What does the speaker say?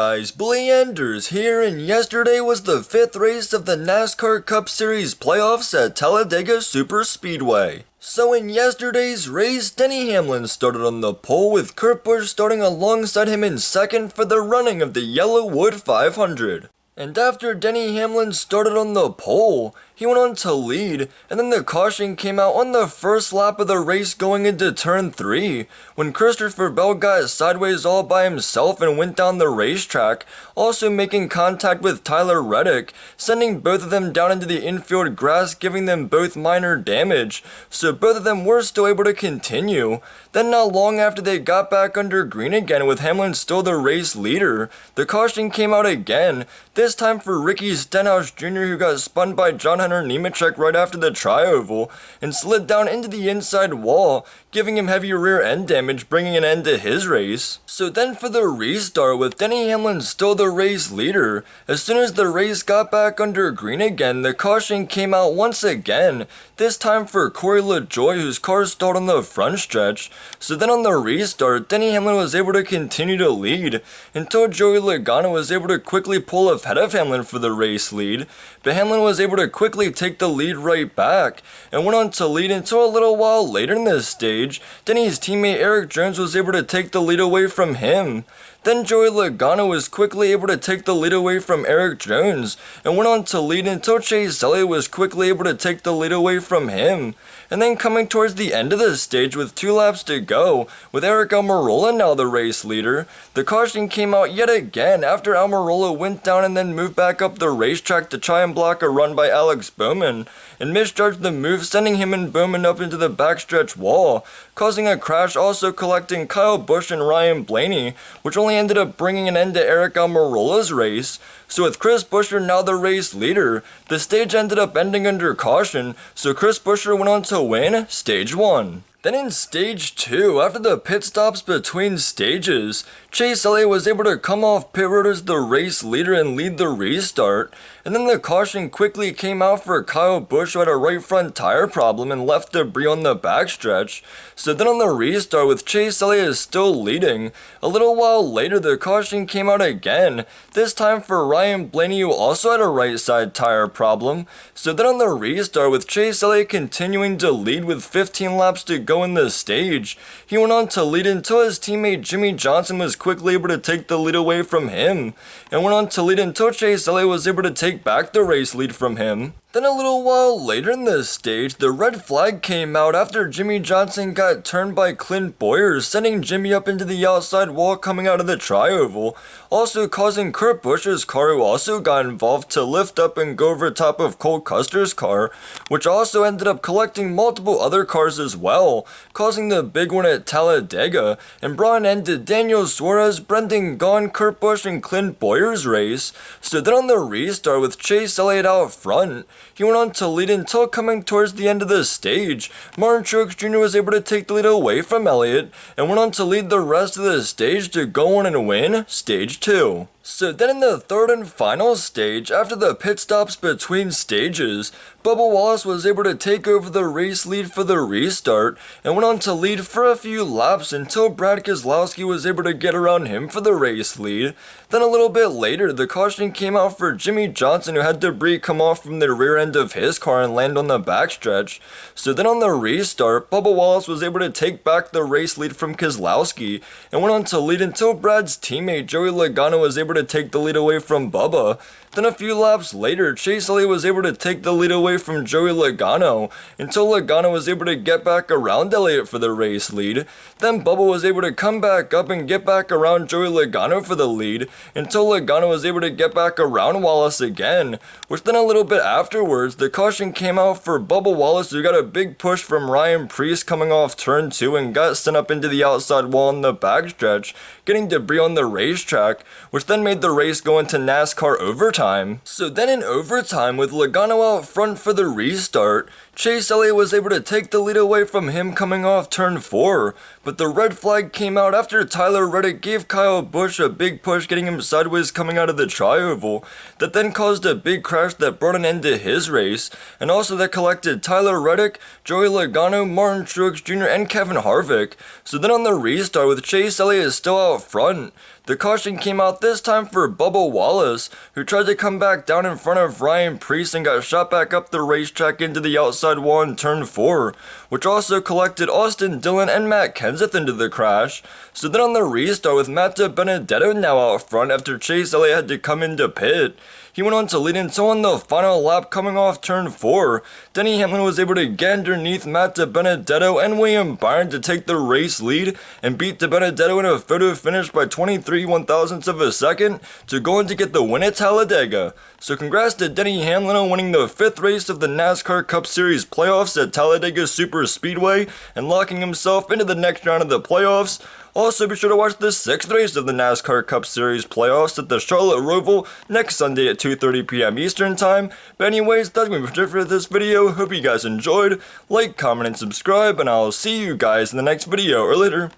guys, Billy Anders here, and yesterday was the 5th race of the NASCAR Cup Series playoffs at Talladega Superspeedway. So in yesterday's race, Denny Hamlin started on the pole with Kurt Busch starting alongside him in second for the running of the Yellowwood 500. And after Denny Hamlin started on the pole, he went on to lead, and then the caution came out on the first lap of the race going into turn 3, when Christopher Bell got sideways all by himself and went down the racetrack, also making contact with Tyler Reddick, sending both of them down into the infield grass, giving them both minor damage, so both of them were still able to continue. Then not long after they got back under green again with Hamlin still the race leader, the caution came out again, this time for Ricky Stenhouse Jr., who got spun by John Hunter Nemechek right after the tri-oval and slid down into the inside wall, giving him heavy rear end damage, bringing an end to his race. So then for the restart, with Denny Hamlin still the race leader, as soon as the race got back under green again, the caution came out once again, this time for Corey LaJoie, whose car stalled on the front stretch. So then on the restart, Denny Hamlin was able to continue to lead until Joey Logano was able to quickly pull ahead of Hamlin for the race lead, but Hamlin was able to quickly take the lead right back and went on to lead until a little while later in this stage, Denny's teammate Eric Jones was able to take the lead away from him. Then Joey Logano was quickly able to take the lead away from Eric Jones and went on to lead until Chase Elliott was quickly able to take the lead away from him. And then coming towards the end of the stage with 2 laps to go, with Eric Almirola now the race leader, the caution came out yet again after Almirola went down and then moved back up the racetrack to try and block a run by Alex Bowman, and misjudged the move, sending him and Bowman up into the backstretch wall, causing a crash, also collecting Kyle Busch and Ryan Blaney, which only ended up bringing an end to Eric Almirola's race. So with Chris Buescher now the race leader, the stage ended up ending under caution, so Chris Buescher went on to win Stage 1. Then in Stage 2, after the pit stops between stages, Chase Elliott was able to come off pit road as the race leader and lead the restart, and then the caution quickly came out for Kyle Busch, who had a right front tire problem and left debris on the backstretch. So then on the restart, with Chase Elliott still leading, a little while later the caution came out again, this time for Ryan Blaney, who also had a right side tire problem. So then on the restart, with Chase Elliott continuing to lead with 15 laps to go in the stage, he went on to lead until his teammate Jimmy Johnson was quickly able to take the lead away from him, and went on to lead until Chase Elliott was able to take back the race lead from him. Then a little while later in this stage, the red flag came out after Jimmy Johnson got turned by Clint Bowyer, sending Jimmy up into the outside wall coming out of the tri-oval, also causing Kurt Busch's car, who also got involved, to lift up and go over top of Cole Custer's car, which also ended up collecting multiple other cars as well, causing the big one at Talladega, and brought an end to Daniel Suarez, Brendan Gaughan, Kurt Busch, and Clint Bowyer's race. So then on the restart, with Chase Elliott out front, he went on to lead until coming towards the end of the stage, Martin Truex Jr. was able to take the lead away from Elliott, and went on to lead the rest of the stage to go on and win Stage 2. So then in the third and final stage, after the pit stops between stages, Bubba Wallace was able to take over the race lead for the restart, and went on to lead for a few laps until Brad Keselowski was able to get around him for the race lead. Then a little bit later, the caution came out for Jimmy Johnson, who had debris come off from the rear end of his car and land on the backstretch. So then on the restart, Bubba Wallace was able to take back the race lead from Keselowski, and went on to lead until Brad's teammate Joey Logano was able to take the lead away from Bubba. Then a few laps later, Chase Elliott was able to take the lead away from Joey Logano until Logano was able to get back around Elliott for the race lead. Then Bubba was able to come back up and get back around Joey Logano for the lead until Logano was able to get back around Wallace again, which then a little bit afterwards, the caution came out for Bubba Wallace, who got a big push from Ryan Preece coming off turn 2 and got sent up into the outside wall in the backstretch, getting debris on the racetrack, which then made the race go into NASCAR overtime. So then in overtime, with Logano out front for the restart, Chase Elliott was able to take the lead away from him coming off turn 4, but the red flag came out after Tyler Reddick gave Kyle Busch a big push, getting him sideways coming out of the tri-oval, that then caused a big crash that brought an end to his race, and also that collected Tyler Reddick, Joey Logano, Martin Truex Jr., and Kevin Harvick. So then on the restart, with Chase Elliott still out front, The caution came out this time for Bubba Wallace, who tried to come back down in front of Ryan Preece and got shot back up the racetrack into the outside wall in turn 4, which also collected Austin Dillon and Matt Kenseth into the crash. So then on the restart with Matt DiBenedetto now out front after Chase Elliott had to come into pit, he went on to lead until on the final lap coming off turn 4, Denny Hamlin was able to get underneath Matt DiBenedetto and William Byron to take the race lead and beat DiBenedetto in a photo finish by 23 1/1000ths of a second to go on to get the win at Talladega. So congrats to Denny Hamlin on winning the 5th race of the NASCAR Cup Series playoffs at Talladega Superspeedway and locking himself into the next round of the playoffs. Also, be sure to watch the 6th race of the NASCAR Cup Series playoffs at the Charlotte Roval next Sunday at 2:30 p.m. Eastern Time. But anyways, that's going to be it for this video. Hope you guys enjoyed. Like, comment, and subscribe, and I'll see you guys in the next video or later.